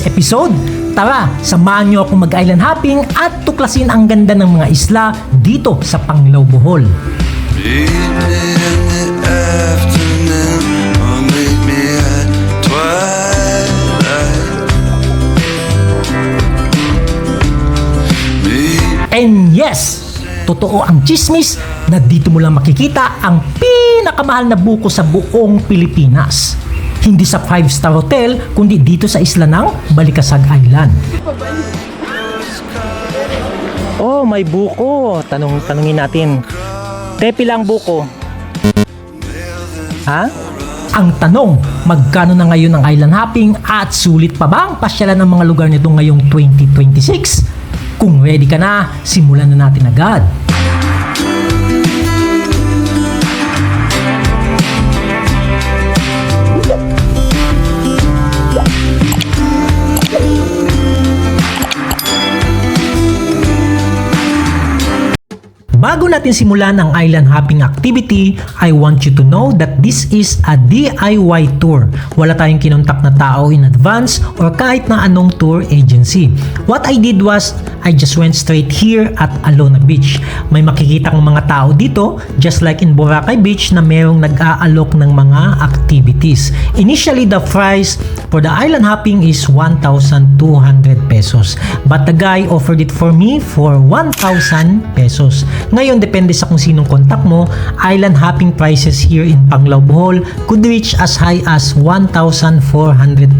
today's episode. Tara, samahan niyo ako mag-island hopping at tuklasin ang ganda ng mga isla dito sa Panglao, Bohol. And yes, totoo ang chismis na dito mo lang makikita ang pinakamahal na buko sa buong Pilipinas. Hindi sa 5-star hotel, kundi dito sa isla ng Balikasag Island. Oh, may buko. Tanungin natin. Tepi lang buko. Ha? Ang tanong, magkano na ngayon ang island hopping at sulit pa ba ang pasyalan ng mga lugar nito ngayong 2026? Kung ready ka na, simulan na natin agad. Bago natin simulan ang island hopping activity, I want you to know that this is a DIY tour. Wala tayong kinontak na tao in advance or kahit na anong tour agency. What I did was, I just went straight here at Alona Beach. May makikita kang mga tao dito, just like in Boracay Beach na merong nag-aalok ng mga activities. Initially, the price for the island hopping is 1,200 pesos. But the guy offered it for me for 1,000 pesos. Ngayon, depende sa kung sinong kontak mo, island hopping prices here in Panglao, Bohol could reach as high as 1,400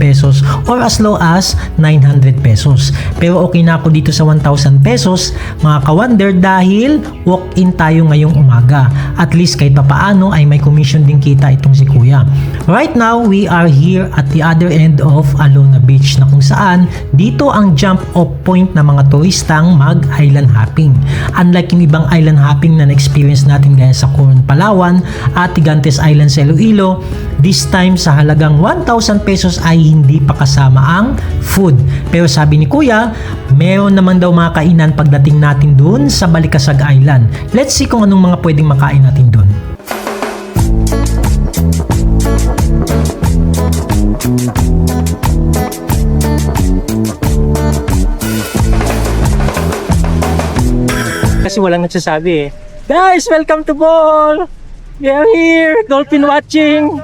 pesos or as low as 900 pesos. Pero okay na ako dito sa 1,000 pesos, mga ka-wonder, dahil walk-in tayo ngayong umaga. At least kahit papaano ay may commission din kita itong si Kuya. Right now, we are here at the other end of Alona Beach na kung saan dito ang jump-off point ng mga turistang mag-island hopping. Unlike yung ibang island hopping na na-experience natin gaya sa Coron, Palawan at Gigantes Island sa Iloilo, this time sa halagang 1,000 pesos ay hindi pa kasama ang food. Pero sabi ni Kuya, meron naman daw mga kainan pagdating natin dun sa Balikasag Island. Let's see kung anong mga pwedeng makain natin dun. Kasi walang nagsasabi eh. Guys, welcome to Bohol! We are here! Dolphin watching!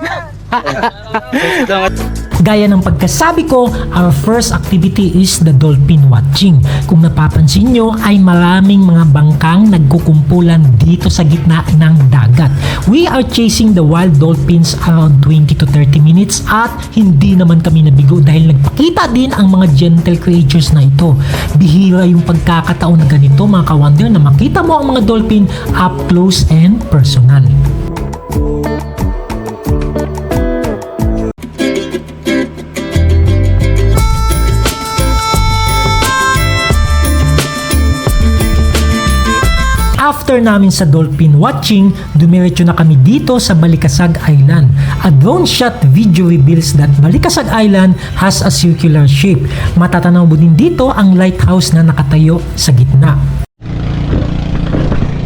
Gaya ng pagkasabi ko, our first activity is the dolphin watching. Kung napapansin nyo ay maraming mga bangkang nagkukumpulan dito sa gitna ng dagat. We are chasing the wild dolphins around 20 to 30 minutes at hindi naman kami nabigo dahil nagpakita din ang mga gentle creatures na ito. Bihira yung pagkakataon na ganito mga ka-wonder na makita mo ang mga dolphin up close and personal. After namin sa dolphin watching, dumiretso na kami dito sa Balikasag Island. A drone shot video reveals that Balikasag Island has a circular shape. Matatanaw mo din dito ang lighthouse na nakatayo sa gitna.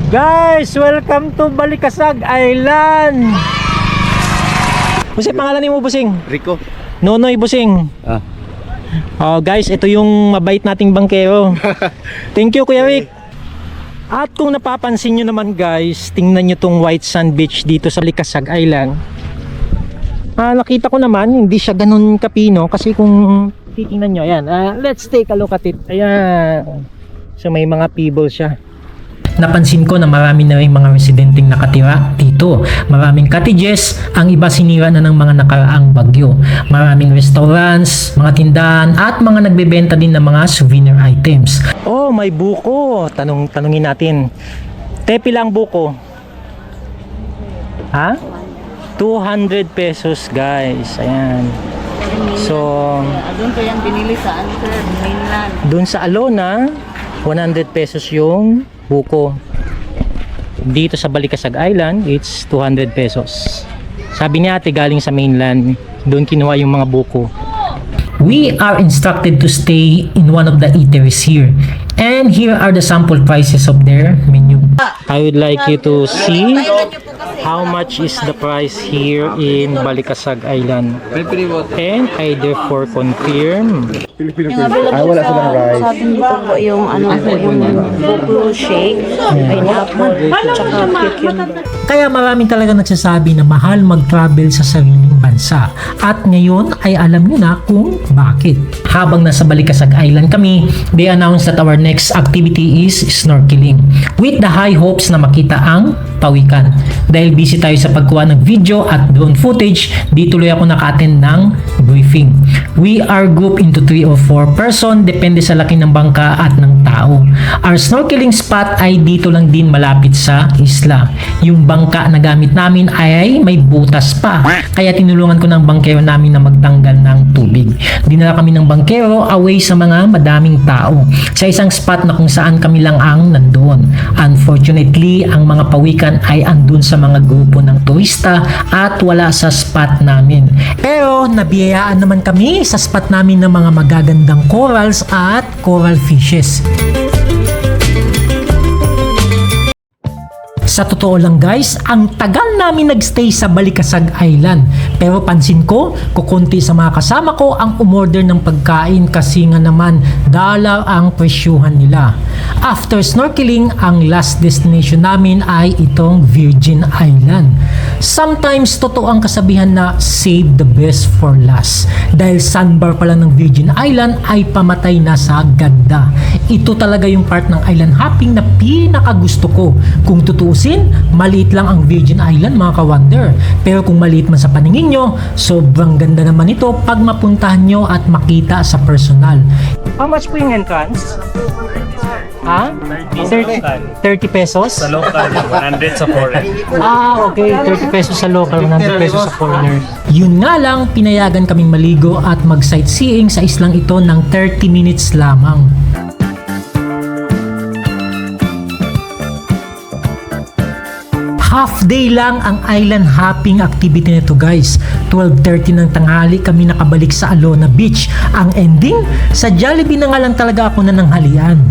Guys, welcome to Balikasag Island! Busing, pangalan mo, Busing? Rico. Nonoy, Busing. Oh, guys, ito yung mabait nating bangkero. Thank you, Kuya Rick. At kung napapansin nyo naman guys, tingnan nyo tong white sand beach dito sa Balikasag Island. Nakita ko naman, hindi siya ganun kapino kasi kung titingnan nyo, ayan, let's take a look at it. Ayan. So may mga pebbles siya. Napansin ko na marami na rin mga residenteng nakatira dito. Maraming cottages, ang iba sinira na ng mga nakaraang bagyo. Maraming restaurants, mga tindahan at mga nagbebenta din ng mga souvenir items. Oh, may buko. Tanungin natin. Tepi lang buko. Ha? 200 pesos guys. Ayan. So, doon ko yan binili sa mainland. Doon sa Alona, 100 pesos yung buko. Dito sa Balikasag Island, it's 200 pesos. Sabi ni ate galing sa mainland, doon kinuha yung mga buko. We are instructed to stay in one of the eateries here. And here are the sample prices of their menu. I would like you to see how much is the price here in Balikasag Island. And I therefore confirm. Wala silang rice. Sabi niyo po yung buffalo shake, pineapple, tsaka cucumber. Kaya maraming talaga nagsasabi na mahal mag-travel sa sariling bansa. At ngayon ay alam nyo na kung bakit. Habang nasa Balikasag Island kami, they announced that our next activity is snorkeling. With the high hopes na makita ang pawikan. Dahil busy tayo sa pagkuha ng video at drone footage, di tuloy ako naka-attend ng briefing. We are grouped into 3 or 4 person, depende sa laki ng bangka at ng tao. Our snorkeling spot ay dito lang din malapit sa isla. Yung bangka na gamit namin ay may butas pa. Kaya tinulungan ko ng bangkero namin na magtanggal ng tubig. Dinala kami ng bangkero away sa mga madaming tao. Sa isang spot na kung saan kami lang ang nandoon. Unfortunately, ang mga pawikan ay andun sa mga grupo ng turista at wala sa spot namin. Pero nabiyayaan naman kami sa spot namin ng mga magagandang corals at coral fishes. Sa totoo lang guys, ang tagal namin nagstay sa Balikasag Island. Pero pansin ko, kukunti sa mga kasama ko ang umorder ng pagkain kasi nga naman dollar ang presyuhan nila. After snorkeling, ang last destination namin ay itong Virgin Island. Sometimes totoo ang kasabihan na save the best for last. Dahil sandbar pa lang ng Virgin Island ay pamatay na sa ganda. Ito talaga yung part ng island hopping na pinakagusto ko. Kung tutuusin, maliit lang ang Virgin Island mga ka-wonder. Pero kung maliit man sa paningin nyo, sobrang ganda naman ito pag mapuntahan nyo at makita sa personal. How much po yung entrance? Ha? 30 pesos? Sa local, 100 sa foreign. Okay. 30 pesos sa local, 100 pesos sa foreigner. Yun nga lang, pinayagan kaming maligo at mag-sightseeing sa islang ito ng 30 minutes lamang. Half day lang ang island hopping activity nito guys. 12:30 ng tanghali kami nakabalik sa Alona Beach. Ang ending, sa Jollibee na nga lang talaga ako nananghalian.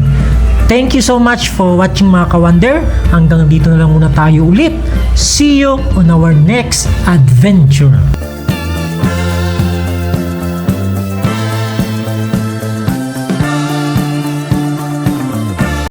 Thank you so much for watching mga ka-wonder. Hanggang dito na lang muna tayo ulit. See you on our next adventure.